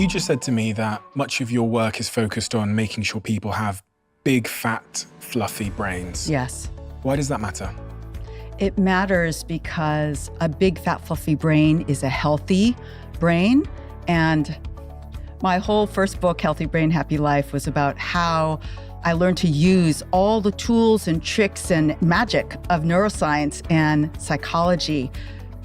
You just said to me that much of your work is focused on making sure people have big, fat, fluffy brains. Yes. Why does that matter? It matters because a big, fat, fluffy brain is a healthy brain. And my whole first book, Healthy Brain, Happy Life, was about how I learned to use all the tools and tricks and magic of neuroscience and psychology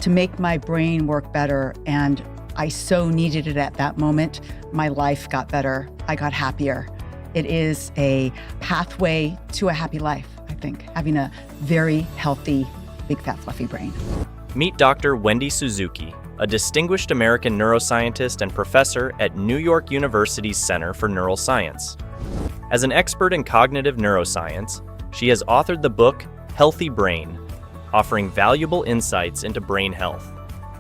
to make my brain work better. And I so needed it at that moment. My life got better. I got happier. It is a pathway to a happy life, I think, having a very healthy, big, fat, fluffy brain. Meet Dr. Wendy Suzuki, a distinguished American neuroscientist and professor at New York University's Center for Neuroscience. As an expert in cognitive neuroscience, she has authored the book Healthy Brain, offering valuable insights into brain health.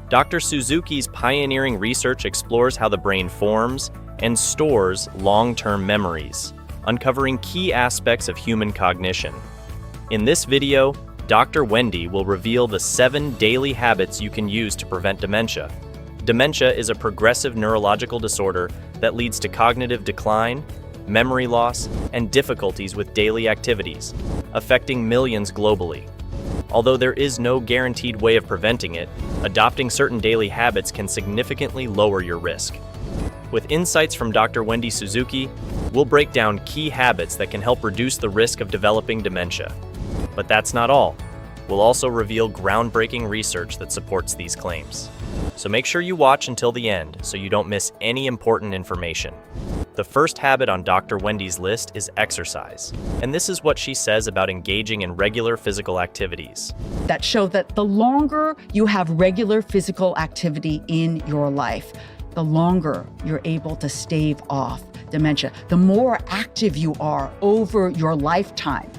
Dr. Suzuki's pioneering research explores how the brain forms and stores long-term memories, uncovering key aspects of human cognition. In this video, Dr. Wendy will reveal the 7 daily habits you can use to prevent dementia. Dementia is a progressive neurological disorder that leads to cognitive decline, memory loss, and difficulties with daily activities, affecting millions globally. Although there is no guaranteed way of preventing it, adopting certain daily habits can significantly lower your risk. With insights from Dr. Wendy Suzuki, we'll break down key habits that can help reduce the risk of developing dementia. But that's not all. We'll also reveal groundbreaking research that supports these claims. So make sure you watch until the end so you don't miss any important information. The first habit on Dr. Wendy's list is exercise. And this is what she says about engaging in regular physical activities. That show that the longer you have regular physical activity in your life, the longer you're able to stave off dementia, the more active you are over your lifetime.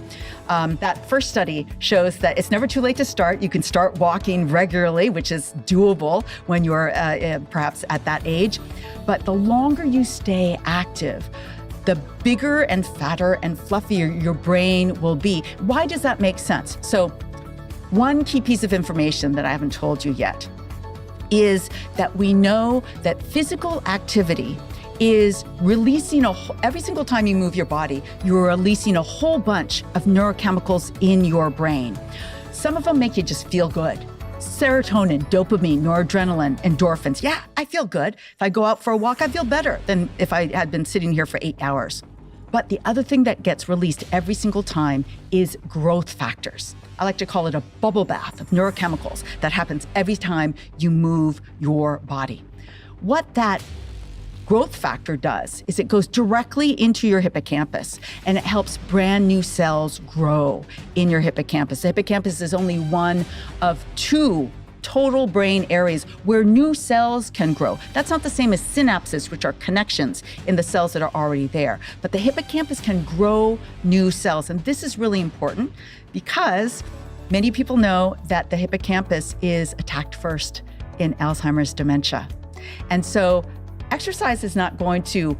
That first study shows that it's never too late to start. You can start walking regularly, which is doable when you're perhaps at that age. But the longer you stay active, the bigger and fatter and fluffier your brain will be. Why does that make sense? So one key piece of information that I haven't told you yet is that we know that physical activity is releasing every single time you move your body, you're releasing a whole bunch of neurochemicals in your brain. Some of them make you just feel good. Serotonin, dopamine, noradrenaline, endorphins. Yeah, I feel good. If I go out for a walk, I feel better than if I had been sitting here for 8 hours. But the other thing that gets released every single time is growth factors. I like to call it a bubble bath of neurochemicals that happens every time you move your body. What that growth factor does is it goes directly into your hippocampus and it helps brand new cells grow in your hippocampus. The hippocampus is only one of 2 total brain areas where new cells can grow. That's not the same as synapses, which are connections in the cells that are already there. But the hippocampus can grow new cells. And this is really important because many people know that the hippocampus is attacked first in Alzheimer's dementia. And so exercise is not going to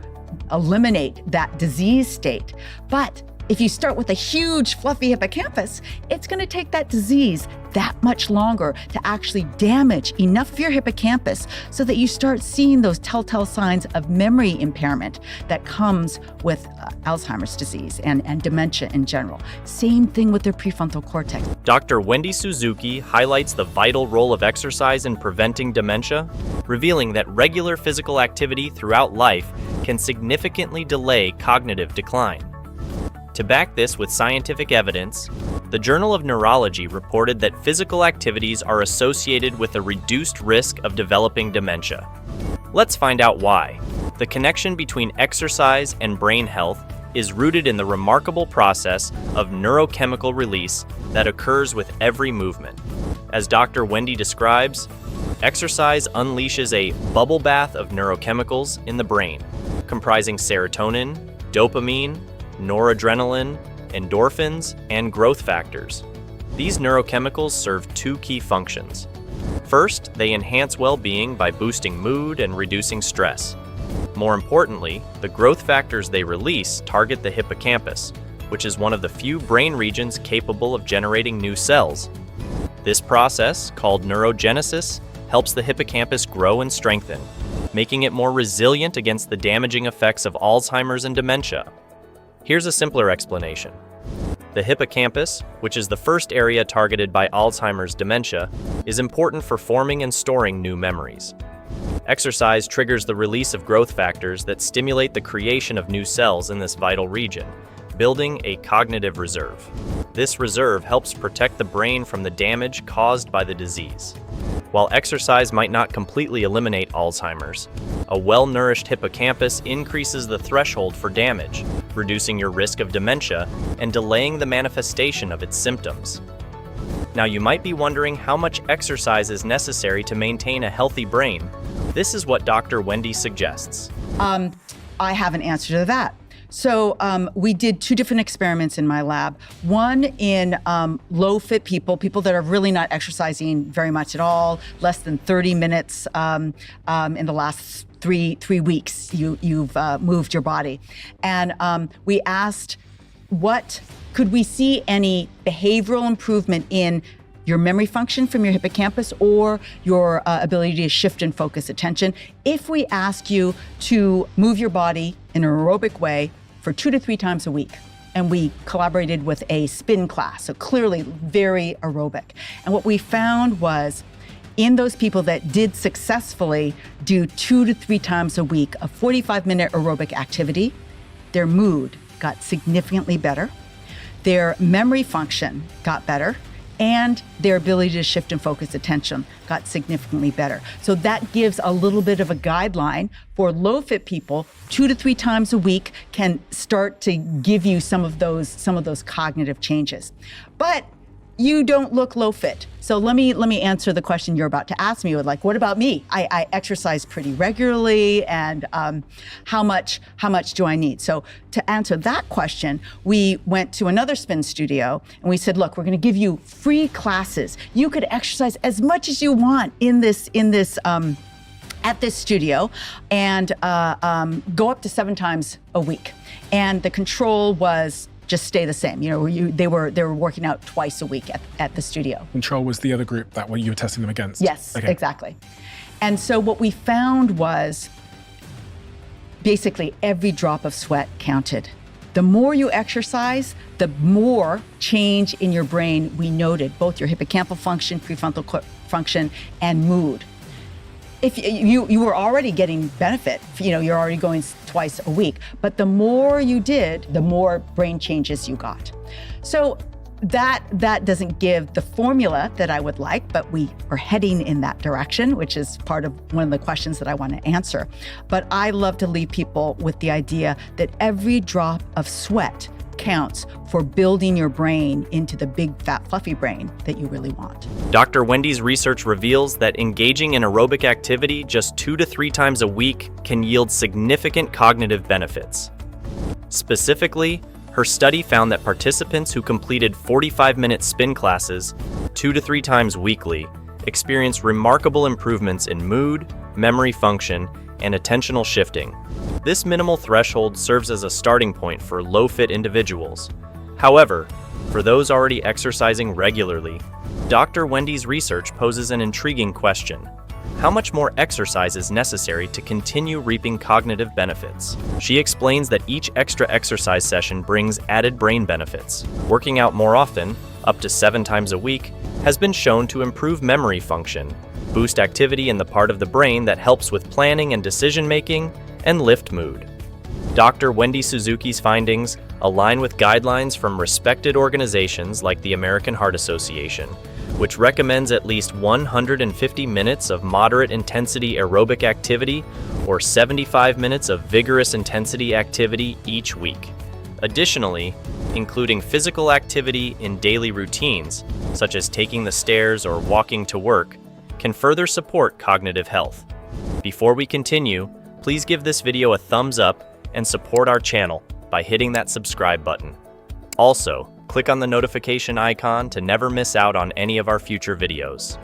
eliminate that disease state, but if you start with a huge fluffy hippocampus, it's going to take that disease that much longer to actually damage enough of your hippocampus so that you start seeing those telltale signs of memory impairment that comes with Alzheimer's disease and dementia in general. Same thing with their prefrontal cortex. Dr. Wendy Suzuki highlights the vital role of exercise in preventing dementia, revealing that regular physical activity throughout life can significantly delay cognitive decline. To back this with scientific evidence, the Journal of Neurology reported that physical activities are associated with a reduced risk of developing dementia. Let's find out why. The connection between exercise and brain health is rooted in the remarkable process of neurochemical release that occurs with every movement. As Dr. Wendy describes, exercise unleashes a bubble bath of neurochemicals in the brain, comprising serotonin, dopamine, noradrenaline, endorphins, and growth factors. These neurochemicals serve 2 key functions. First, they enhance well-being by boosting mood and reducing stress. More importantly, the growth factors they release target the hippocampus, which is one of the few brain regions capable of generating new cells. This process, called neurogenesis, helps the hippocampus grow and strengthen, making it more resilient against the damaging effects of Alzheimer's and dementia. Here's a simpler explanation. The hippocampus, which is the first area targeted by Alzheimer's dementia, is important for forming and storing new memories. Exercise triggers the release of growth factors that stimulate the creation of new cells in this vital region, building a cognitive reserve. This reserve helps protect the brain from the damage caused by the disease. While exercise might not completely eliminate Alzheimer's, a well-nourished hippocampus increases the threshold for damage, reducing your risk of dementia and delaying the manifestation of its symptoms. Now, you might be wondering how much exercise is necessary to maintain a healthy brain. This is what Dr. Wendy suggests. I have an answer to that. So we did 2 different experiments in my lab. One in low-fit people that are really not exercising very much at all, less than 30 minutes in the last three weeks you've moved your body. And we asked, could we see any behavioral improvement in your memory function from your hippocampus or your ability to shift and focus attention if we ask you to move your body in an aerobic way for 2 to 3 times a week. And we collaborated with a spin class, so clearly very aerobic. And what we found was in those people that did successfully do 2 to 3 times a week of 45-minute aerobic activity, their mood got significantly better, their memory function got better, and their ability to shift and focus attention got significantly better. So that gives a little bit of a guideline for low-fit people. 2 to 3 times a week can start to give you some of those cognitive changes. But you don't look low-fit. So let me answer the question you're about to ask me. Like, what about me? I exercise pretty regularly, and how much do I need? So to answer that question, we went to another spin studio and we said, look, we're going to give you free classes. You could exercise as much as you want in this at this studio, and go up to 7 times a week. And the control was just stay the same. They were working out twice a week at the studio. Control was the other group that you were testing them against? Yes, okay. Exactly. And so what we found was basically every drop of sweat counted. The more you exercise, the more change in your brain we noted, both your hippocampal function, prefrontal function, and mood. If you were already getting benefit, you're already going twice a week, but the more you did, the more brain changes you got. So that doesn't give the formula that I would like, but we are heading in that direction, which is part of one of the questions that I want to answer. But I love to leave people with the idea that every drop of sweat counts for building your brain into the big, fat, fluffy brain that you really want. Dr. Wendy's research reveals that engaging in aerobic activity just 2 to 3 times a week can yield significant cognitive benefits. Specifically, her study found that participants who completed 45-minute spin classes 2 to 3 times weekly experienced remarkable improvements in mood, memory function, and attentional shifting. This minimal threshold serves as a starting point for low-fit individuals. However, for those already exercising regularly, Dr. Wendy's research poses an intriguing question. How much more exercise is necessary to continue reaping cognitive benefits? She explains that each extra exercise session brings added brain benefits. Working out more often, up to 7 times a week, has been shown to improve memory function, boost activity in the part of the brain that helps with planning and decision-making, and lift mood. Dr. Wendy Suzuki's findings align with guidelines from respected organizations like the American Heart Association, which recommends at least 150 minutes of moderate intensity aerobic activity or 75 minutes of vigorous intensity activity each week. Additionally, including physical activity in daily routines, such as taking the stairs or walking to work, can further support cognitive health. Before we continue, please give this video a thumbs up and support our channel by hitting that subscribe button. Also, click on the notification icon to never miss out on any of our future videos.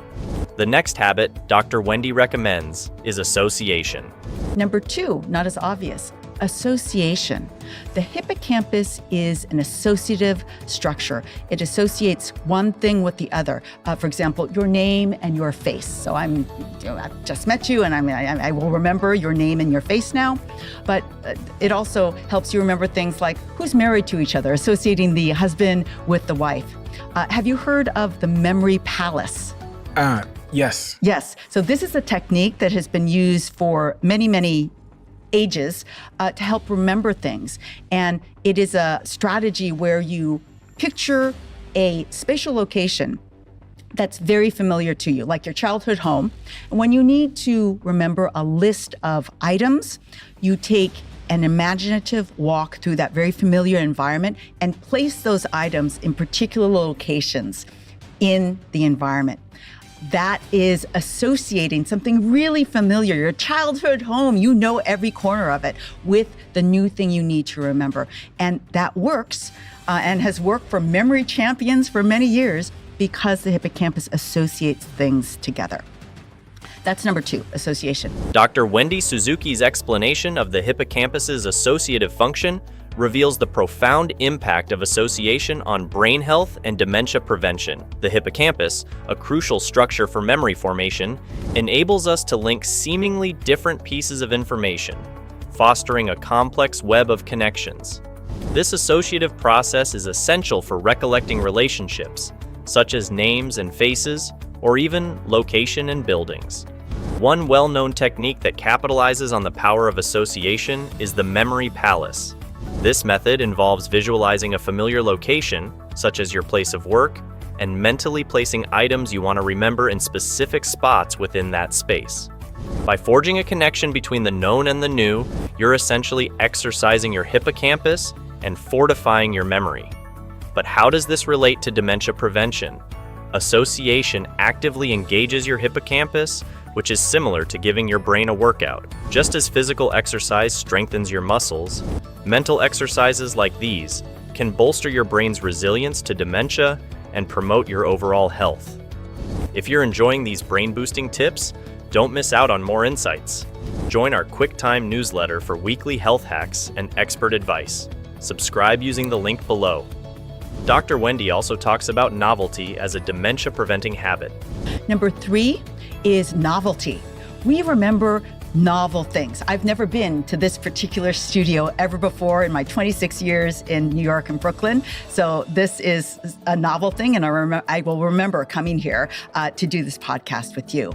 The next habit Dr. Wendy recommends is association. Number 2, not as obvious, Association. The hippocampus is an associative structure. It associates one thing with the other. For example, your name and your face. So I've just met you, and I will remember your name and your face now. But it also helps you remember things like who's married to each other, associating the husband with the wife. Have you heard of the memory palace? Yes. Yes. So this is a technique that has been used for many, many ages to help remember things. And it is a strategy where you picture a spatial location that's very familiar to you, like your childhood home. And when you need to remember a list of items, you take an imaginative walk through that very familiar environment and place those items in particular locations in the environment. That is associating something really familiar, your childhood home, you know every corner of it, with the new thing you need to remember. And that works and has worked for memory champions for many years because the hippocampus associates things together. That's number 2, association. Dr. Wendy Suzuki's explanation of the hippocampus's associative function reveals the profound impact of association on brain health and dementia prevention. The hippocampus, a crucial structure for memory formation, enables us to link seemingly different pieces of information, fostering a complex web of connections. This associative process is essential for recollecting relationships, such as names and faces, or even location and buildings. One well-known technique that capitalizes on the power of association is the memory palace. This method involves visualizing a familiar location, such as your place of work, and mentally placing items you want to remember in specific spots within that space. By forging a connection between the known and the new, you're essentially exercising your hippocampus and fortifying your memory. But how does this relate to dementia prevention? Association actively engages your hippocampus, which is similar to giving your brain a workout. Just as physical exercise strengthens your muscles, mental exercises like these can bolster your brain's resilience to dementia and promote your overall health. If you're enjoying these brain-boosting tips, don't miss out on more insights. Join our QuickTime newsletter for weekly health hacks and expert advice. Subscribe using the link below. Dr. Wendy also talks about Novelty as a dementia-preventing habit. Number 3 is novelty. We remember novel things. I've never been to this particular studio ever before in my 26 years in New York and Brooklyn. So this is a novel thing, and I will remember coming here to do this podcast with you.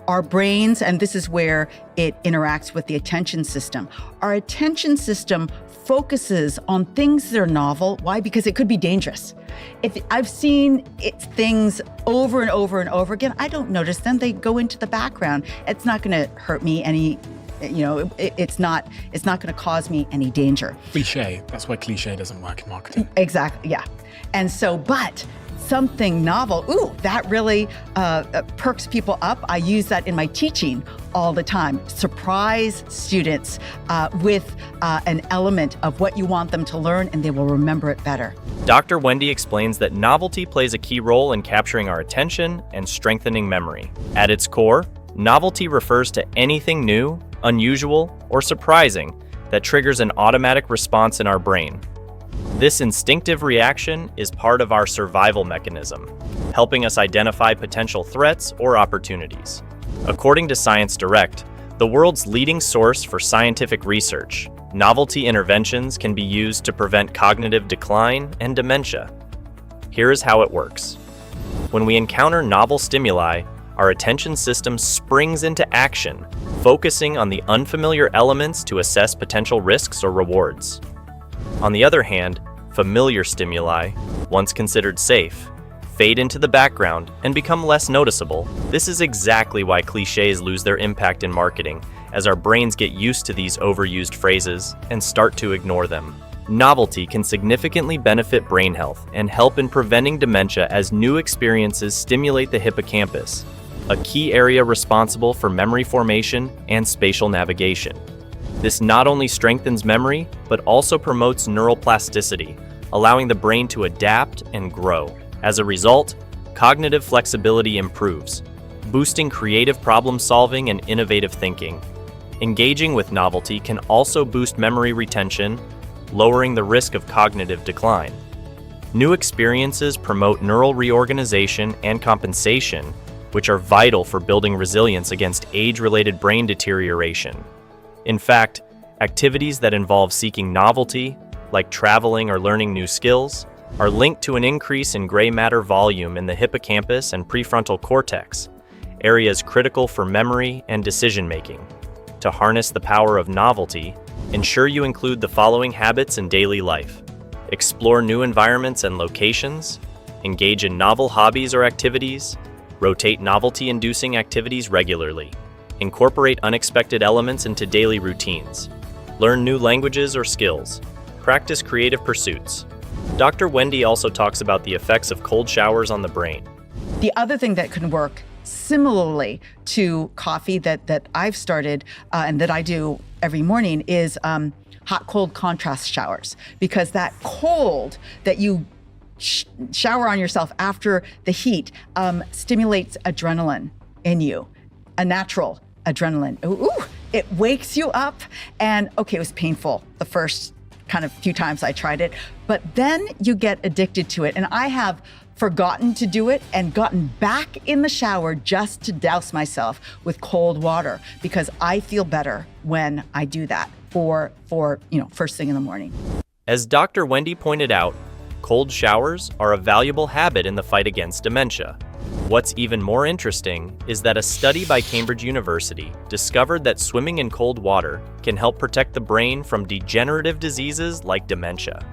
Our brains, and this is where it interacts with the attention system. Our attention system focuses on things that are novel. Why? Because it could be dangerous. If I've seen things over and over and over again, I don't notice them. They go into the background. It's not going to hurt me any, it's not going to cause me any danger. Cliche. That's why cliche doesn't work in marketing. Exactly. Yeah. And so, but something novel, that really perks people up. I use that in my teaching all the time. Surprise students with an element of what you want them to learn, and they will remember it better. Dr. Wendy explains that novelty plays a key role in capturing our attention and strengthening memory. At its core, novelty refers to anything new, unusual, or surprising that triggers an automatic response in our brain. This instinctive reaction is part of our survival mechanism, helping us identify potential threats or opportunities. According to Science Direct, the world's leading source for scientific research, novelty interventions can be used to prevent cognitive decline and dementia. Here is how it works. When we encounter novel stimuli, our attention system springs into action, focusing on the unfamiliar elements to assess potential risks or rewards. On the other hand, familiar stimuli, once considered safe, fade into the background and become less noticeable. This is exactly why cliches lose their impact in marketing, as our brains get used to these overused phrases and start to ignore them. Novelty can significantly benefit brain health and help in preventing dementia as new experiences stimulate the hippocampus, a key area responsible for memory formation and spatial navigation. This not only strengthens memory, but also promotes neuroplasticity, allowing the brain to adapt and grow. As a result, cognitive flexibility improves, boosting creative problem solving and innovative thinking. Engaging with novelty can also boost memory retention, lowering the risk of cognitive decline. New experiences promote neural reorganization and compensation, which are vital for building resilience against age-related brain deterioration. In fact, activities that involve seeking novelty, like traveling or learning new skills, are linked to an increase in gray matter volume in the hippocampus and prefrontal cortex, areas critical for memory and decision-making. To harness the power of novelty, ensure you include the following habits in daily life. Explore new environments and locations, engage in novel hobbies or activities, rotate novelty-inducing activities regularly, incorporate unexpected elements into daily routines, learn new languages or skills, practice creative pursuits. Dr. Wendy also talks about the effects of cold showers on the brain. The other thing that can work similarly to coffee that I've started and that I do every morning is hot-cold contrast showers, because that cold that you shower on yourself after the heat stimulates adrenaline in you, a natural adrenaline. Ooh, it wakes you up. And okay, it was painful the first kind of few times I tried it, but then you get addicted to it. And I have forgotten to do it and gotten back in the shower just to douse myself with cold water, because I feel better when I do that for first thing in the morning. As Dr. Wendy pointed out, cold showers are a valuable habit in the fight against dementia. What's even more interesting is that a study by Cambridge University discovered that swimming in cold water can help protect the brain from degenerative diseases like dementia.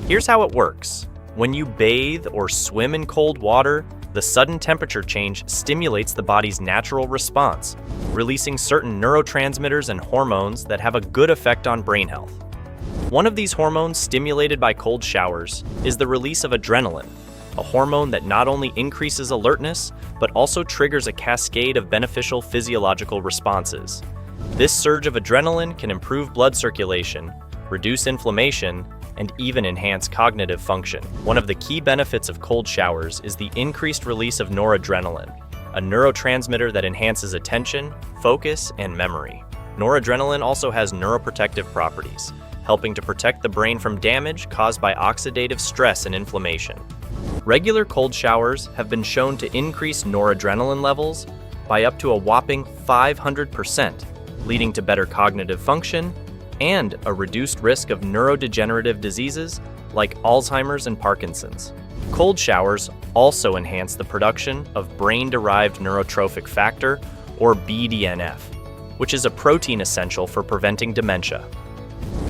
Here's how it works. When you bathe or swim in cold water, the sudden temperature change stimulates the body's natural response, releasing certain neurotransmitters and hormones that have a good effect on brain health. One of these hormones stimulated by cold showers is the release of adrenaline, a hormone that not only increases alertness, but also triggers a cascade of beneficial physiological responses. This surge of adrenaline can improve blood circulation, reduce inflammation, and even enhance cognitive function. One of the key benefits of cold showers is the increased release of noradrenaline, a neurotransmitter that enhances attention, focus, and memory. Noradrenaline also has neuroprotective properties, helping to protect the brain from damage caused by oxidative stress and inflammation. Regular cold showers have been shown to increase noradrenaline levels by up to a whopping 500%, leading to better cognitive function and a reduced risk of neurodegenerative diseases like Alzheimer's and Parkinson's. Cold showers also enhance the production of brain-derived neurotrophic factor, or BDNF, which is a protein essential for preventing dementia.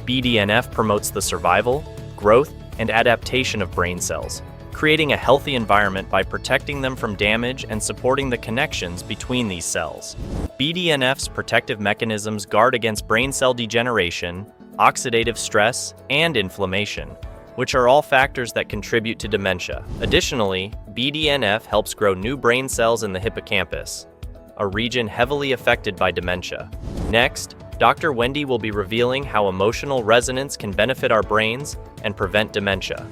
BDNF promotes the survival, growth, and adaptation of brain cells, creating a healthy environment by protecting them from damage and supporting the connections between these cells. BDNF's protective mechanisms guard against brain cell degeneration, oxidative stress, and inflammation, which are all factors that contribute to dementia. Additionally, BDNF helps grow new brain cells in the hippocampus, a region heavily affected by dementia. Next, Dr. Wendy will be revealing how emotional resonance can benefit our brains and prevent dementia.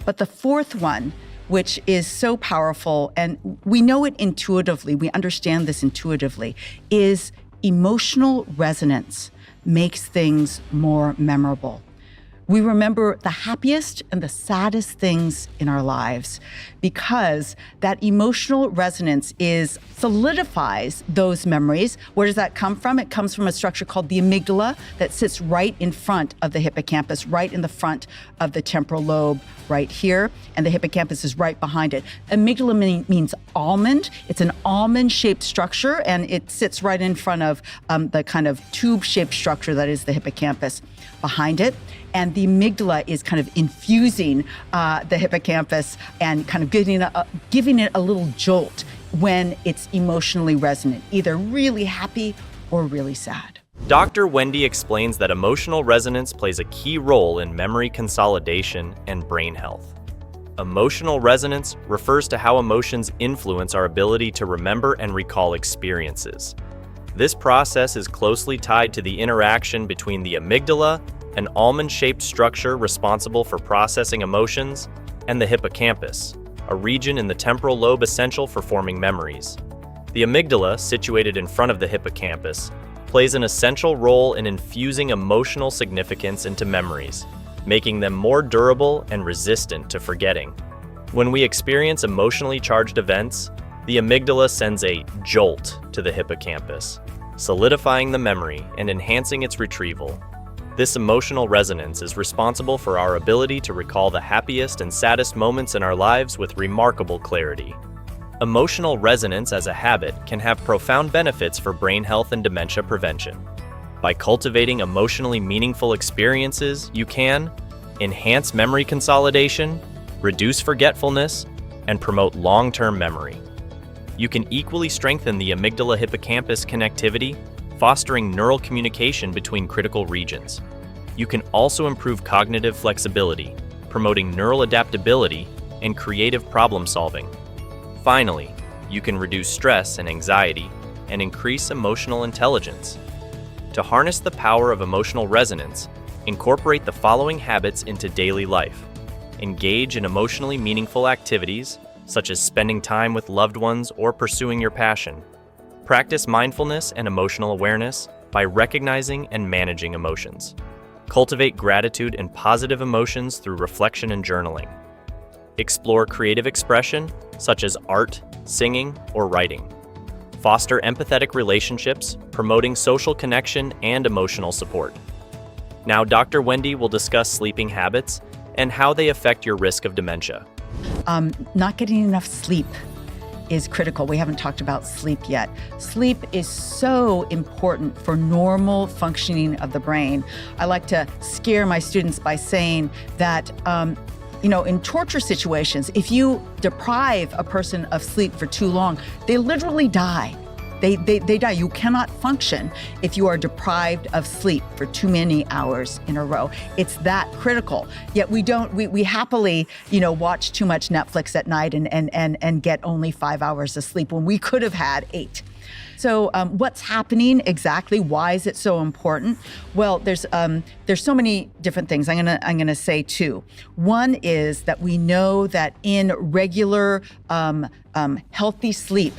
But the fourth one, which is so powerful, and we know it intuitively, we understand this intuitively, is emotional resonance makes things more memorable. We remember the happiest and the saddest things in our lives because that emotional resonance solidifies those memories. Where does that come from? It comes from a structure called the amygdala that sits right in front of the hippocampus, right in the front of the temporal lobe, right here, and the hippocampus is right behind it. Amygdala means almond. It's an almond-shaped structure, and it sits right in front of the kind of tube-shaped structure that is the hippocampus behind it. And the amygdala is kind of infusing the hippocampus and kind of giving it a little jolt when it's emotionally resonant, either really happy or really sad. Dr. Wendy explains that emotional resonance plays a key role in memory consolidation and brain health. Emotional resonance refers to how emotions influence our ability to remember and recall experiences. This process is closely tied to the interaction between the amygdala, an almond-shaped structure responsible for processing emotions, and the hippocampus, a region in the temporal lobe essential for forming memories. The amygdala, situated in front of the hippocampus, plays an essential role in infusing emotional significance into memories, making them more durable and resistant to forgetting. When we experience emotionally charged events, the amygdala sends a jolt to the hippocampus, solidifying the memory and enhancing its retrieval. This emotional resonance is responsible for our ability to recall the happiest and saddest moments in our lives with remarkable clarity. Emotional resonance as a habit can have profound benefits for brain health and dementia prevention. By cultivating emotionally meaningful experiences, you can enhance memory consolidation, reduce forgetfulness, and promote long-term memory. You can equally strengthen the amygdala-hippocampus connectivity, fostering neural communication between critical regions. You can also improve cognitive flexibility, promoting neural adaptability and creative problem solving. Finally, you can reduce stress and anxiety and increase emotional intelligence. To harness the power of emotional resonance, incorporate the following habits into daily life. Engage in emotionally meaningful activities, such as spending time with loved ones or pursuing your passion. Practice mindfulness and emotional awareness by recognizing and managing emotions. Cultivate gratitude and positive emotions through reflection and journaling. Explore creative expression, such as art, singing, or writing. Foster empathetic relationships, promoting social connection and emotional support. Now, Dr. Wendy will discuss sleeping habits and how they affect your risk of dementia. Not getting enough sleep is critical. We haven't talked about sleep yet. Sleep is so important for normal functioning of the brain. I like to scare my students by saying that in torture situations, if you deprive a person of sleep for too long, they literally die. They die. You cannot function if you are deprived of sleep for too many hours in a row. It's that critical. Yet we happily, watch too much Netflix at night and get only 5 hours of sleep when we could have had 8. So what's happening exactly? Why is it so important? Well, there's so many different things. I'm gonna say 2. One is that we know that in regular healthy sleep,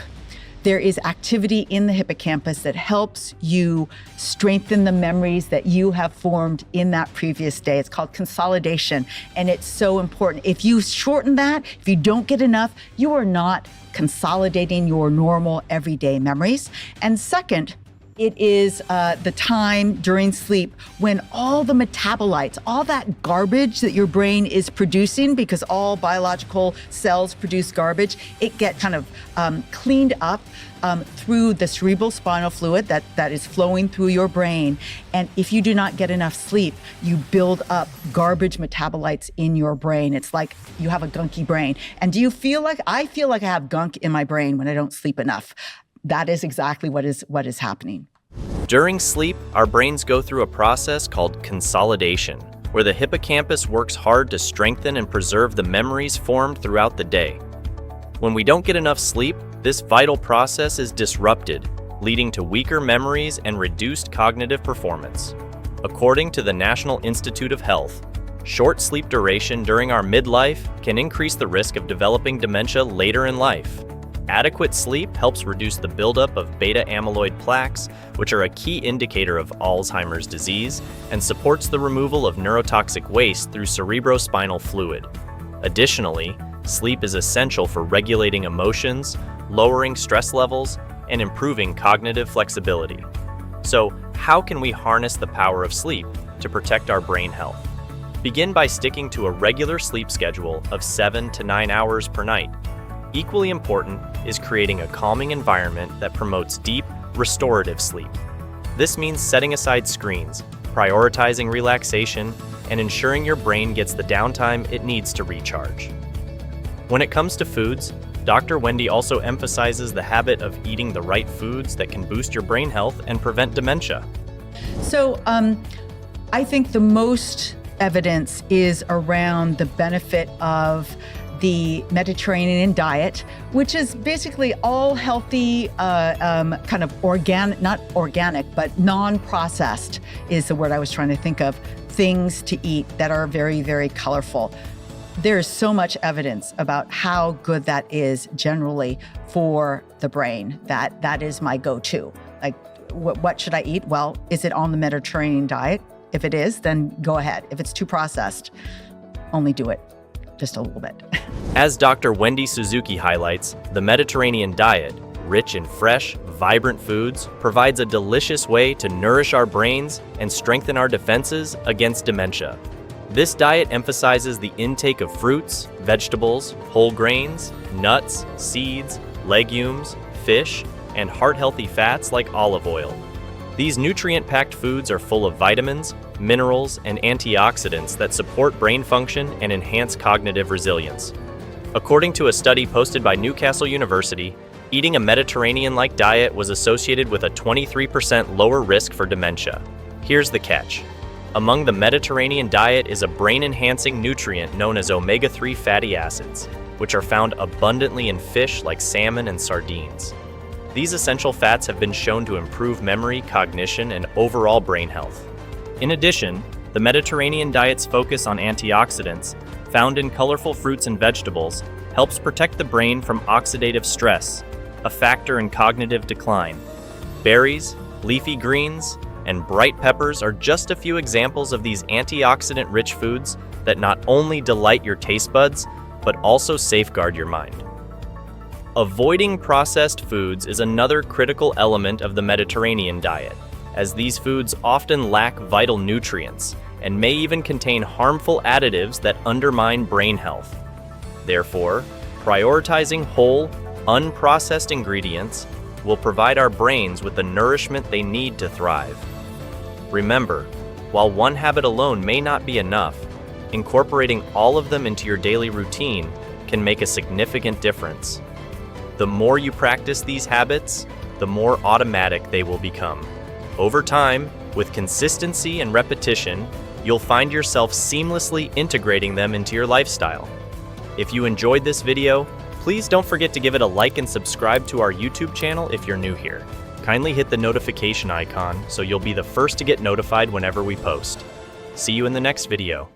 there is activity in the hippocampus that helps you strengthen the memories that you have formed in that previous day. It's called consolidation, and it's so important. If you shorten that, if you don't get enough, you are not consolidating your normal everyday memories. And second, it is the time during sleep when all the metabolites, all that garbage that your brain is producing, because all biological cells produce garbage, it gets kind of cleaned up through the cerebral spinal fluid that is flowing through your brain. And if you do not get enough sleep, you build up garbage metabolites in your brain. It's like you have a gunky brain. And do you feel like I feel like I have gunk in my brain when I don't sleep enough? That is exactly what is happening. During sleep, our brains go through a process called consolidation, where the hippocampus works hard to strengthen and preserve the memories formed throughout the day. When we don't get enough sleep, this vital process is disrupted, leading to weaker memories and reduced cognitive performance. According to the National Institute of Health, short sleep duration during our midlife can increase the risk of developing dementia later in life. Adequate sleep helps reduce the buildup of beta-amyloid plaques, which are a key indicator of Alzheimer's disease, and supports the removal of neurotoxic waste through cerebrospinal fluid. Additionally, sleep is essential for regulating emotions, lowering stress levels, and improving cognitive flexibility. So, how can we harness the power of sleep to protect our brain health? Begin by sticking to a regular sleep schedule of 7 to 9 hours per night. Equally important is creating a calming environment that promotes deep, restorative sleep. This means setting aside screens, prioritizing relaxation, and ensuring your brain gets the downtime it needs to recharge. When it comes to foods, Dr. Wendy also emphasizes the habit of eating the right foods that can boost your brain health and prevent dementia. So I think the most evidence is around the benefit of the Mediterranean diet, which is basically all healthy, kind of organic, not organic, but non-processed is the word I was trying to think of, things to eat that are very, very colorful. There's so much evidence about how good that is generally for the brain. That is my go-to. Like what should I eat? Well, is it on the Mediterranean diet? If it is, then go ahead. If it's too processed, only do it just a little bit. As Dr. Wendy Suzuki highlights, the Mediterranean diet, rich in fresh, vibrant foods, provides a delicious way to nourish our brains and strengthen our defenses against dementia. This diet emphasizes the intake of fruits, vegetables, whole grains, nuts, seeds, legumes, fish, and heart-healthy fats like olive oil. These nutrient-packed foods are full of vitamins, minerals, and antioxidants that support brain function and enhance cognitive resilience. According to a study posted by Newcastle University, eating a Mediterranean-like diet was associated with a 23% lower risk for dementia. Here's the catch. Among the Mediterranean diet is a brain-enhancing nutrient known as omega-3 fatty acids, which are found abundantly in fish like salmon and sardines. These essential fats have been shown to improve memory, cognition, and overall brain health. In addition, the Mediterranean diet's focus on antioxidants, found in colorful fruits and vegetables, helps protect the brain from oxidative stress, a factor in cognitive decline. Berries, leafy greens, and bright peppers are just a few examples of these antioxidant-rich foods that not only delight your taste buds, but also safeguard your mind. Avoiding processed foods is another critical element of the Mediterranean diet, as these foods often lack vital nutrients and may even contain harmful additives that undermine brain health. Therefore, prioritizing whole, unprocessed ingredients will provide our brains with the nourishment they need to thrive. Remember, while one habit alone may not be enough, incorporating all of them into your daily routine can make a significant difference. The more you practice these habits, the more automatic they will become. Over time, with consistency and repetition, you'll find yourself seamlessly integrating them into your lifestyle. If you enjoyed this video, please don't forget to give it a like and subscribe to our YouTube channel if you're new here. Kindly hit the notification icon so you'll be the first to get notified whenever we post. See you in the next video.